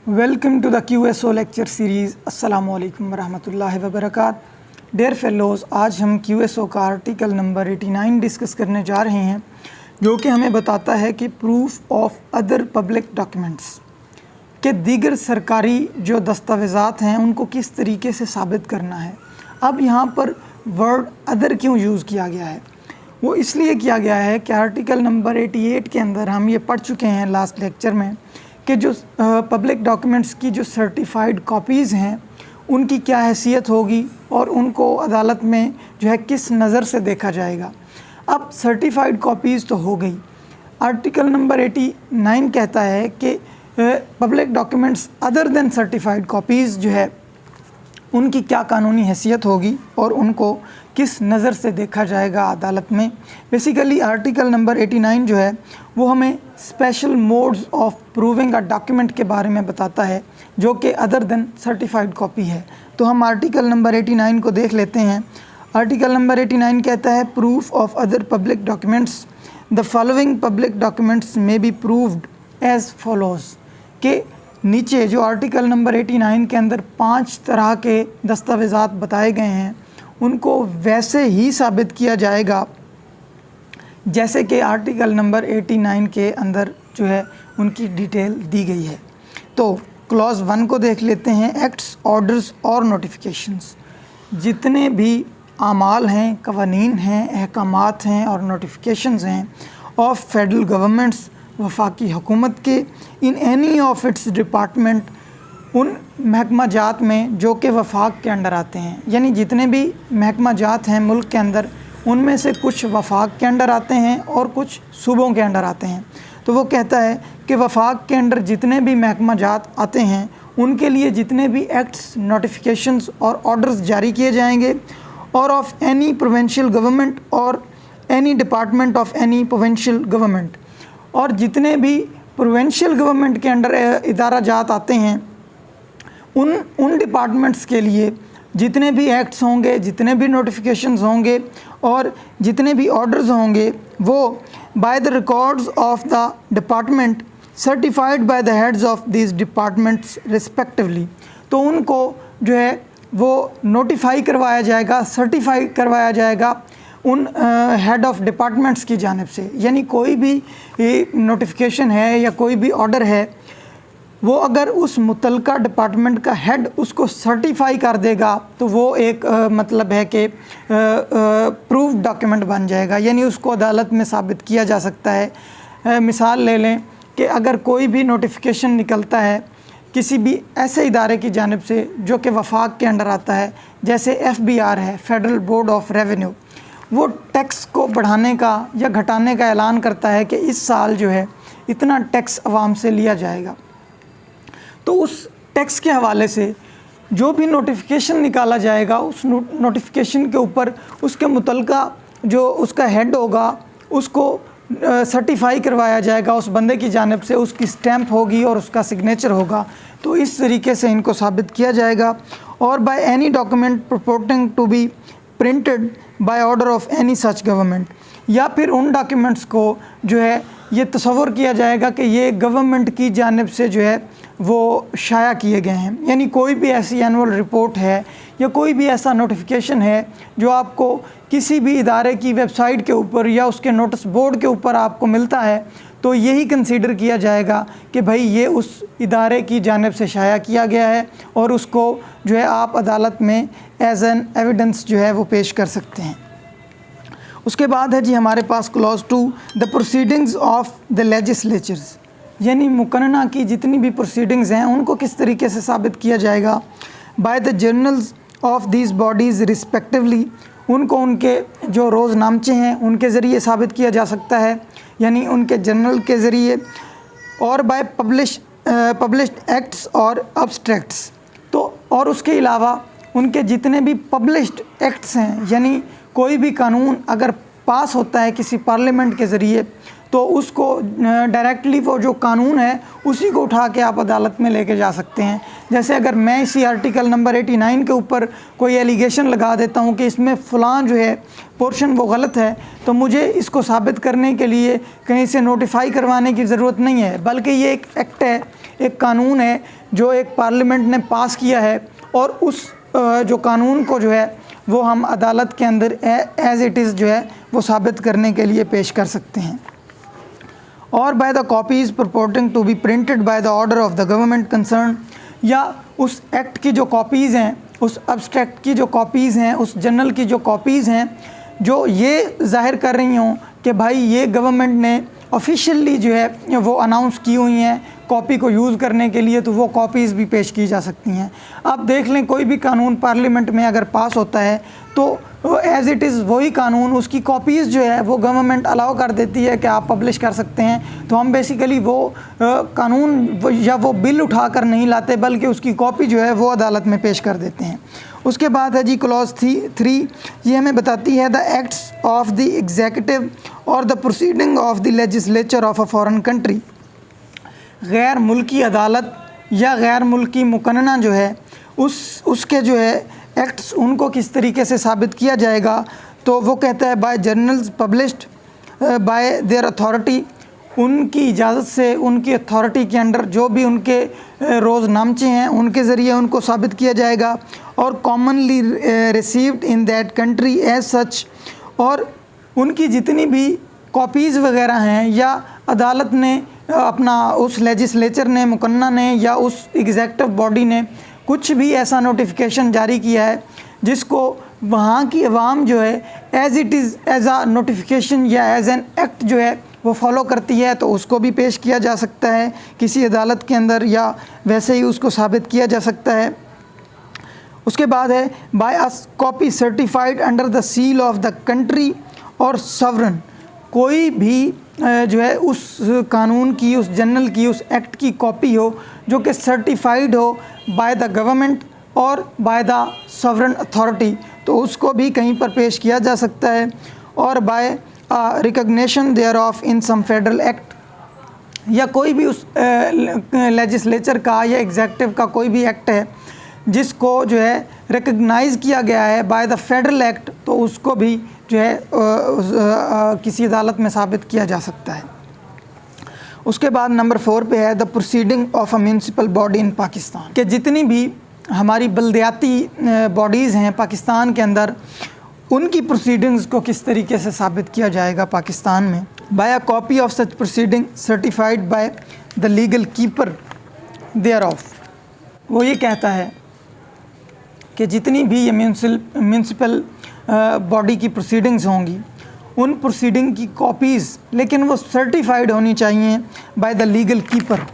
Welcome to the QSO lecture series. अस्सलामु अलैकुम वरहमतुल्लाहि वबरकात। डेयर फेलोज़, आज हम QSO का आर्टिकल नंबर 89 डिस्कस करने जा रहे हैं, जो कि हमें बताता है कि proof of other public documents के दीगर सरकारी जो दस्तावेज़ात हैं उनको किस तरीके से साबित करना है। अब यहाँ पर वर्ड अदर क्यों यूज़ किया गया है? वो इसलिए किया गया है कि आर्टिकल नंबर 88 के अंदर हम ये पढ़ चुके हैं लास्ट लेक्चर में कि जो पब्लिक डॉक्यूमेंट्स की जो सर्टिफाइड कॉपीज़ हैं उनकी क्या हैसियत होगी और उनको अदालत में जो है किस नज़र से देखा जाएगा। अब सर्टिफाइड कॉपीज़ तो हो गई। आर्टिकल नंबर 89 कहता है कि public documents other than certified copies जो है उनकी क्या कानूनी हैसियत होगी और उनको किस नज़र से देखा जाएगा अदालत में। बेसिकली आर्टिकल नंबर 89 जो है वो हमें special modes of proving a document के बारे में बताता है, जो कि अदर देन सर्टिफाइड कॉपी है। तो हम आर्टिकल नंबर 89 को देख लेते हैं। आर्टिकल नंबर 89 कहता है proof of other public documents, the following public documents may be proved as follows. के नीचे जो आर्टिकल नंबर 89 के अंदर 5 तरह के दस्तावेज़ात बताए गए हैं उनको वैसे ही साबित किया जाएगा जैसे कि आर्टिकल नंबर 89 के अंदर जो है उनकी डिटेल दी गई है। तो क्लॉज 1 को देख लेते हैं। एक्ट्स, ऑर्डर्स और नोटिफिकेशंस, जितने भी आमाल हैं, कवानीन हैं, अहकामात हैं और नोटिफिकेशंस हैं ऑफ फेडरल गवर्नमेंट्स, वफाकी हुकूमत के, in any of its department, उन महकमा जात में जो कि वफाक के अंडर आते हैं। यानी जितने भी महकमा जात हैं मुल्क के अंदर उनमें से कुछ वफाक के अंडर आते हैं और कुछ सूबों के अंडर आते हैं। तो वो कहता है कि वफाक के अंडर जितने भी महकमा जात आते हैं उनके लिए जितने भी एक्ट्स, नोटिफिकेशंस और ऑर्डर्स जारी किए जाएंगे, और ऑफ एनी प्रोविंशियल गवर्नमेंट और any department of any provincial government, और जितने भी प्रोविंशियल गवर्नमेंट के अंडर इदारा जात आते हैं उन डिपार्टमेंट्स के लिए जितने भी एक्ट्स होंगे, जितने भी नोटिफिकेशंस होंगे और जितने भी ऑर्डर्स होंगे वो by the records of the department certified by the heads of this departments respectively. तो उनको जो है वो नोटिफाई करवाया जाएगा, सर्टिफाई करवाया जाएगा उन हेड ऑफ डिपार्टमेंट्स की जानिब से। यानी कोई भी नोटिफिकेशन है या कोई भी ऑर्डर है वो अगर उस मुतलका डिपार्टमेंट का हेड उसको सर्टिफाई कर देगा तो वो एक मतलब है कि प्रूफ डॉक्यूमेंट बन जाएगा, यानी उसको अदालत में साबित किया जा सकता है। मिसाल ले लें कि अगर कोई भी नोटिफिकेशन निकलता है किसी भी ऐसे इदारे की जानिब से जो कि वफाक के अंडर आता है, जैसे FBR है, फेडरल बोर्ड ऑफ रेवेन्यू, वो टैक्स को बढ़ाने का या घटाने का ऐलान करता है कि इस साल जो है इतना टैक्स आवाम से लिया जाएगा। तो उस टैक्स के हवाले से जो भी नोटिफिकेशन निकाला जाएगा उस नोटिफिकेशन के ऊपर उसके मुतलका जो उसका हेड होगा उसको सर्टिफाई करवाया जाएगा उस बंदे की जानिब से, उसकी स्टैंप होगी और उसका सिग्नेचर होगा। तो इस तरीके से इनको साबित किया जाएगा। और by any document purporting to be printed by order of any such government, या फिर उन डॉक्यूमेंट्स को जो है ये तस्वर किया जाएगा कि ये गवर्नमेंट की जानिब से जो है वो शाया किए गए हैं। यानी कोई भी ऐसी एनुअल रिपोर्ट है या कोई भी ऐसा नोटिफिकेशन है जो आपको किसी भी इदारे की वेबसाइट के ऊपर या उसके नोटिस बोर्ड के ऊपर आपको मिलता है तो यही कंसीडर किया जाएगा कि भाई ये उस इदारे की जानिब से शाया किया गया है और उसको जो है आप अदालत में एज एन एविडेंस जो है वो पेश कर सकते हैं। उसके बाद है जी हमारे पास clause 2, the proceedings of the legislatures, यानी मुकन्ना की जितनी भी प्रोसीडिंग्स हैं उनको किस तरीके से साबित किया जाएगा। By the journals of these bodies respectively, उनको उनके जो रोज़नामचे हैं उनके ज़रिए साबित किया जा सकता है, यानी उनके जर्नल के ज़रिए, और बाय पब्लिश्ड एक्ट्स और अब्स्ट्रैक्ट्स। तो और उसके अलावा उनके जितने भी पब्लिश्ड एक्ट्स हैं, यानी कोई भी कानून अगर पास होता है किसी पार्लियामेंट के ज़रिए तो उसको डायरेक्टली वो जो कानून है उसी को उठा के आप अदालत में लेके जा सकते हैं। जैसे अगर मैं इसी आर्टिकल नंबर 89 के ऊपर कोई एलिगेशन लगा देता हूँ कि इसमें फ़लाँ जो है पोर्शन वो गलत है, तो मुझे इसको साबित करने के लिए कहीं से नोटिफाई करवाने की ज़रूरत नहीं है, बल्कि ये एक एक्ट है, एक कानून है जो एक पार्लियामेंट ने पास किया है, और उस जो कानून को जो है वो हम अदालत के अंदर एज़ इट इज़ जो है वो साबित करने के लिए पेश कर सकते हैं। और by the copies purporting to be printed by the order of the government concerned, या उस एक्ट की जो कॉपीज़ हैं, उस अब्स्ट्रैक्ट की जो कॉपीज़ हैं, उस जर्नल की जो कॉपीज़ हैं जो ये ज़ाहिर कर रही हों कि भाई ये गवर्नमेंट ने ऑफिशियली जो है वो अनाउंस की हुई हैं कॉपी को यूज़ करने के लिए, तो वो कॉपीज़ भी पेश की जा सकती हैं। आप देख लें कोई भी कानून पार्लियामेंट में अगर पास होता है तो एज़ इट इज़ वही कानून, उसकी कॉपीज़ जो है वो गवर्नमेंट अलाउ कर देती है कि आप पब्लिश कर सकते हैं। तो हम बेसिकली वो कानून या वो बिल उठा कर नहीं लाते, बल्कि उसकी कॉपी जो है वो अदालत में पेश कर देते हैं। उसके बाद है जी क्लॉज 3, ये हमें बताती है the acts of the executive और the proceeding of the legislature of a foreign country. गैर मुल्की अदालत या गैर मुल्की मुकन्ना जो है उसके जो है एक्ट्स, उनको किस तरीके से साबित किया जाएगा, तो वो कहता है by journals published by their authority, उनकी इजाज़त से, उनकी अथॉरिटी के अंडर जो भी उनके रोज़नामचे हैं उनके ज़रिए उनको साबित किया जाएगा, और commonly received in that country as such, और उनकी जितनी भी कॉपीज़ वगैरह हैं या अदालत ने अपना उस लेजिस्लेचर ने, मुकन्ना ने या उस एग्जीक्यूटिव बॉडी ने कुछ भी ऐसा नोटिफिकेशन जारी किया है जिसको वहाँ की अवाम जो है as it is as a notification या एज़ एन एक्ट जो है वो फॉलो करती है, तो उसको भी पेश किया जा सकता है किसी अदालत के अंदर, या वैसे ही उसको साबित किया जा सकता है। उसके बाद है by a copy certified under the seal of the country और सवरन, कोई भी जो है उस कानून की, उस जर्नल की, उस एक्ट की कॉपी हो जो कि सर्टिफाइड हो बाय द गवर्नमेंट और बाय द सवरन अथॉरिटी, तो उसको भी कहीं पर पेश किया जा सकता है। और by recognition thereof in some federal act, या कोई भी उस लेजिस्लेचर का या एग्जीक्यूटिव का कोई भी एक्ट है जिसको जो है रिकग्नाइज़ किया गया है बाय द फेडरल एक्ट, तो उसको भी जो है किसी अदालत में साबित किया जा सकता है। उसके बाद नंबर 4 पे है the proceeding of a municipal body in Pakistan, कि जितनी भी हमारी बल्दियाती बॉडीज़ हैं पाकिस्तान के अंदर, उनकी प्रोसीडिंग्स को किस तरीके से साबित किया जाएगा पाकिस्तान में। By a copy of such proceeding certified by the legal keeper thereof, वो ये कहता है कि जितनी भी ये म्यूनसिपल बॉडी की प्रोसीडिंग्स होंगी, उन प्रोसीडिंग की कॉपीज़, लेकिन वो सर्टिफाइड होनी चाहिए बाय द लीगल कीपर,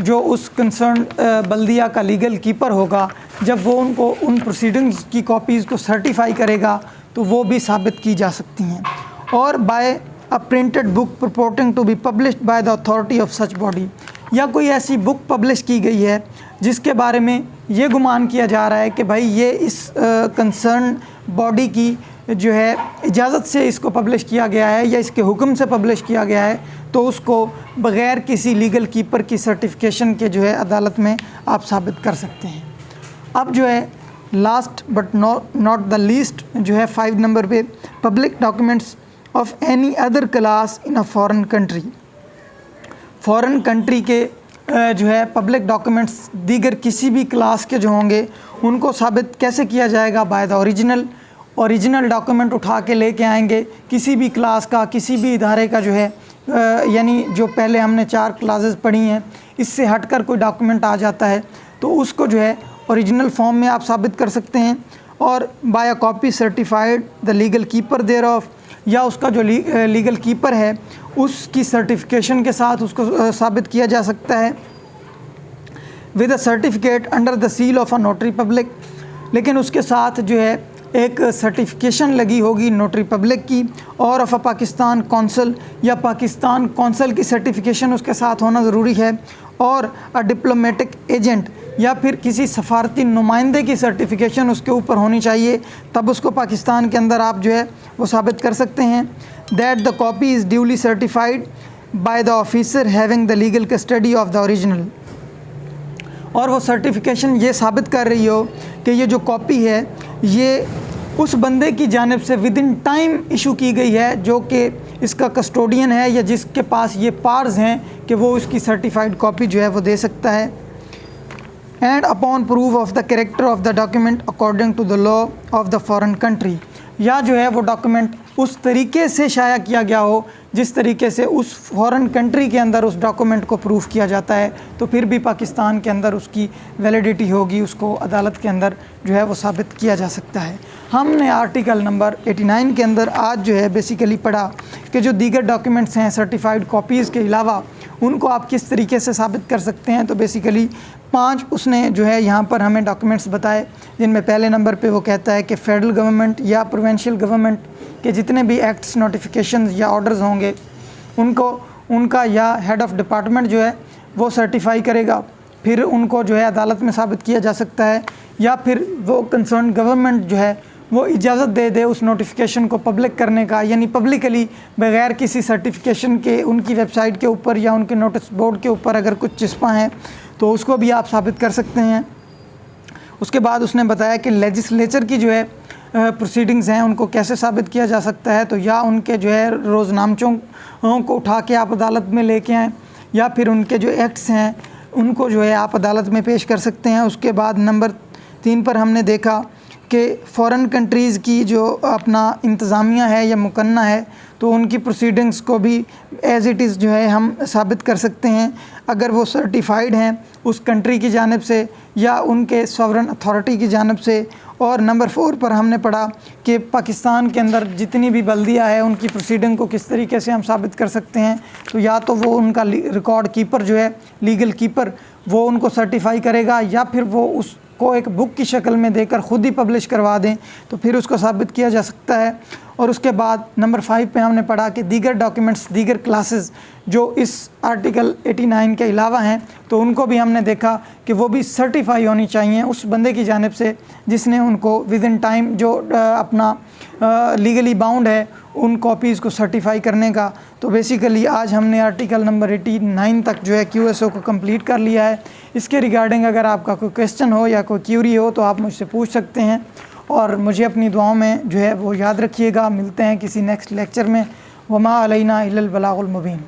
जो उस कंसर्न बल्दिया का लीगल कीपर होगा, जब वो उनको उन प्रोसीडिंग्स की कॉपीज़ को सर्टिफाई करेगा तो वो भी साबित की जा सकती हैं। और by a printed book purporting to be published by the authority of such body, या कोई ऐसी बुक पब्लिश की गई है जिसके बारे में ये गुमान किया जा रहा है कि भाई ये इस कंसर्न बॉडी की जो है इजाज़त से इसको पब्लिश किया गया है या इसके हुक्म से पब्लिश किया गया है, तो उसको बग़ैर किसी लीगल कीपर की सर्टिफिकेशन के जो है अदालत में आप साबित कर सकते हैं। अब जो है last but not the least जो है 5 नंबर पे, public documents of any other class in a foreign country, foreign country के जो है पब्लिक डॉक्यूमेंट्स दीगर किसी भी क्लास के जो होंगे उनको साबित कैसे किया जाएगा, बाय द ओरिजिनल डॉक्यूमेंट उठा के लेके आएंगे किसी भी क्लास का, किसी भी इदारे का जो है, यानी जो पहले हमने 4 क्लासेस पढ़ी हैं, इससे हटकर कोई डॉक्यूमेंट आ जाता है तो उसको जो है ओरिजिनल फॉर्म में आप साबित कर सकते हैं। और by a copy certified the legal keeper thereof, या उसका जो लीगल कीपर है उसकी सर्टिफिकेशन के साथ उसको साबित किया जा सकता है with a certificate under the seal of a notary public, लेकिन उसके साथ जो है एक सर्टिफिकेशन लगी होगी नोटरी पब्लिक की, और ऑफ अ पाकिस्तान कौंसल, या पाकिस्तान कौंसल की सर्टिफिकेशन उसके साथ होना ज़रूरी है, और अ डिप्लोमेटिक एजेंट या फिर किसी सफारती नुमाइंदे की सर्टिफिकेशन उसके ऊपर होनी चाहिए, तब उसको पाकिस्तान के अंदर आप जो है वो साबित कर सकते हैं। That the copy is duly certified by the officer having the legal custody of the original, और वो सर्टिफिकेशन ये साबित कर रही हो कि ये जो कॉपी है ये उस बंदे की जानिब से विद इन टाइम इशू की गई है जो कि इसका कस्टोडियन है या जिसके पास ये पावर्स हैं कि वो उसकी सर्टिफाइड कॉपी जो है वो दे सकता है। And upon proof of the character of the document according to the law of the foreign country, या जो है वो डॉक्यूमेंट उस तरीके से शाया किया गया हो जिस तरीके से उस फॉरेन कंट्री के अंदर उस डॉक्यूमेंट को प्रूफ किया जाता है, तो फिर भी पाकिस्तान के अंदर उसकी वैलिडिटी होगी, उसको अदालत के अंदर जो है वो साबित किया जा सकता है। हमने आर्टिकल नंबर 89 के अंदर आज जो है बेसिकली पढ़ा कि जो दीगर डॉक्यूमेंट्स हैं सर्टिफाइड कॉपीज़ के अलावा उनको आप किस तरीके से साबित कर सकते हैं। तो बेसिकली 5 उसने जो है यहाँ पर हमें डॉक्यूमेंट्स बताए, जिनमें पहले नंबर पे वो कहता है कि फेडरल गवर्नमेंट या प्रोविंशियल गवर्नमेंट के जितने भी एक्ट्स, नोटिफिकेशन या ऑर्डर्स होंगे उनका या हेड ऑफ़ डिपार्टमेंट जो है वो सर्टिफाई करेगा, फिर उनको जो है अदालत में साबित किया जा सकता है, या फिर वो कंसर्न गवर्नमेंट जो है वो इजाज़त दे दे उस नोटिफिकेशन को पब्लिक करने का, यानी पब्लिकली बग़ैर किसी सर्टिफिकेशन के उनकी वेबसाइट के ऊपर या उनके नोटिस बोर्ड के ऊपर अगर कुछ चिस्पा हैं तो उसको भी आप साबित कर सकते हैं। उसके बाद उसने बताया कि लेजिस्लेचर की जो है प्रोसीडिंग्स हैं उनको कैसे साबित किया जा सकता है, तो या उनके जो है रोज़नामचों को उठा के आप अदालत में लेके आएँ, या फिर उनके जो एक्ट्स हैं उनको जो है आप अदालत में पेश कर सकते हैं। उसके बाद नंबर 3 पर हमने देखा कि फ़ॉरेन कंट्रीज़ की जो अपना इंतज़ामिया है या मुकन्ना है तो उनकी प्रोसीडिंग्स को भी एज़ इट इज़ जो है हम साबित कर सकते हैं अगर वो सर्टिफाइड हैं उस कंट्री की जानिब से या उनके सॉवरेन अथॉरिटी की जानिब से। और नंबर 4 पर हमने पढ़ा कि पाकिस्तान के अंदर जितनी भी बल्दिया है उनकी प्रोसीडिंग को किस तरीके से हम साबित कर सकते हैं, तो या तो वो उनका रिकॉर्ड कीपर जो है लीगल कीपर वो उनको सर्टिफाई करेगा, या फिर वो उसको एक बुक की शक्ल में देकर ख़ुद ही पब्लिश करवा दें तो फिर उसको साबित किया जा सकता है। और उसके बाद नंबर 5 पे हमने पढ़ा कि दीगर डॉक्यूमेंट्स, दीगर क्लासेस जो इस आर्टिकल 89 के अलावा हैं तो उनको भी हमने देखा कि वो भी सर्टिफाई होनी चाहिए उस बंदे की जानिब से जिसने उनको विद इन टाइम जो अपना लीगली बाउंड है उन कॉपीज़ को सर्टिफाई करने का। तो बेसिकली आज हमने आर्टिकल नंबर 89 तक जो है QSO को कंप्लीट कर लिया है। इसके रिगार्डिंग अगर आपका कोई क्वेश्चन हो या कोई क्यूरी हो तो आप मुझसे पूछ सकते हैं, और मुझे अपनी दुआओं में जो है वो याद रखिएगा। मिलते हैं किसी नेक्स्ट लेक्चर में। वमा अलैना इल्लल बलागुल मुबीन।